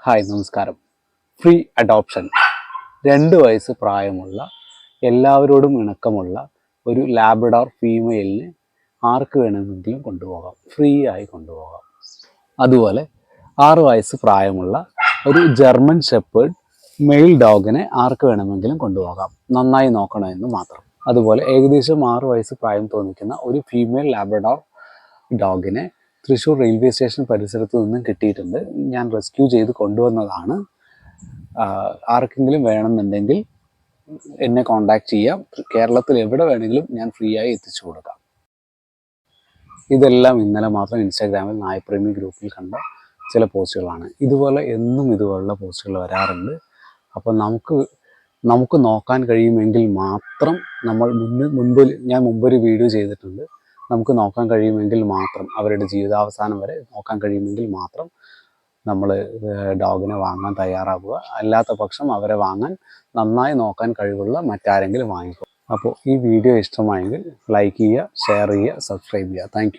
Hi നമസ്കാരം. Free adoption 2 വയസ്സ് പ്രായമുള്ള എല്ലാവരോടും ഇണക്കമുള്ള ഒരു ലാബ്രഡോർ ഫീമെയിലിനെ ആർക്ക് വേണമെങ്കിലും കൊണ്ടുപോകാം, ഫ്രീ ആയി കൊണ്ടുപോകാം. അതുപോലെ 6 വയസ്സ് പ്രായമുള്ള ഒരു ജർമ്മൻ ഷെപ്പേർഡ് മെയിൽ ഡോഗിനെ ആർക്ക് വേണമെങ്കിലും കൊണ്ടുപോകാം, നന്നായി നോക്കണമെന്ന് മാത്രം. അതുപോലെ ഏകദേശം 6 വയസ്സ് പ്രായം തോന്നിക്കുന്ന ഒരു ഫീമെയിൽ ലാബ്രഡോർ ഡോഗിനെ തൃശ്ശൂർ റെയിൽവേ സ്റ്റേഷൻ പരിസരത്ത് നിന്നും കിട്ടിയിട്ടുണ്ട്. ഞാൻ റെസ്ക്യൂ ചെയ്ത് കൊണ്ടുവന്നതാണ്. ആർക്കെങ്കിലും വേണമെന്നുണ്ടെങ്കിൽ എന്നെ കോൺടാക്റ്റ് ചെയ്യാം. കേരളത്തിൽ എവിടെ വേണമെങ്കിലും ഞാൻ ഫ്രീ ആയി എത്തിച്ചു കൊടുക്കാം. ഇതെല്ലാം ഇന്നലെ മാത്രം ഇൻസ്റ്റാഗ്രാമിൽ നായപ്രേമി ഗ്രൂപ്പിൽ കണ്ട ചില പോസ്റ്റുകളാണ്. ഇതുപോലെ എന്നും ഇതുപോലുള്ള പോസ്റ്റുകൾ വരാറുണ്ട്. അപ്പോൾ നമുക്ക് നോക്കാൻ കഴിയുമെങ്കിൽ മാത്രം ഞാൻ മുമ്പൊരു വീഡിയോ ചെയ്തിട്ടുണ്ട്. നമുക്ക് നോക്കാൻ കഴിയുമെങ്കിൽ മാത്രം, അവരുടെ ജീവിതാവസാനം വരെ നോക്കാൻ കഴിയുമെങ്കിൽ മാത്രം നമ്മൾ ഡോഗിനെ വാങ്ങാൻ തയ്യാറാവുക. അല്ലാത്ത പക്ഷം അവരെ വാങ്ങാൻ നന്നായി നോക്കാൻ കഴിവുള്ള മറ്റാരെങ്കിലും വാങ്ങിക്കും. അപ്പോൾ ഈ വീഡിയോ ഇഷ്ടമായെങ്കിൽ ലൈക്ക് ചെയ്യുക, ഷെയർ ചെയ്യുക, സബ്സ്ക്രൈബ് ചെയ്യുക. താങ്ക്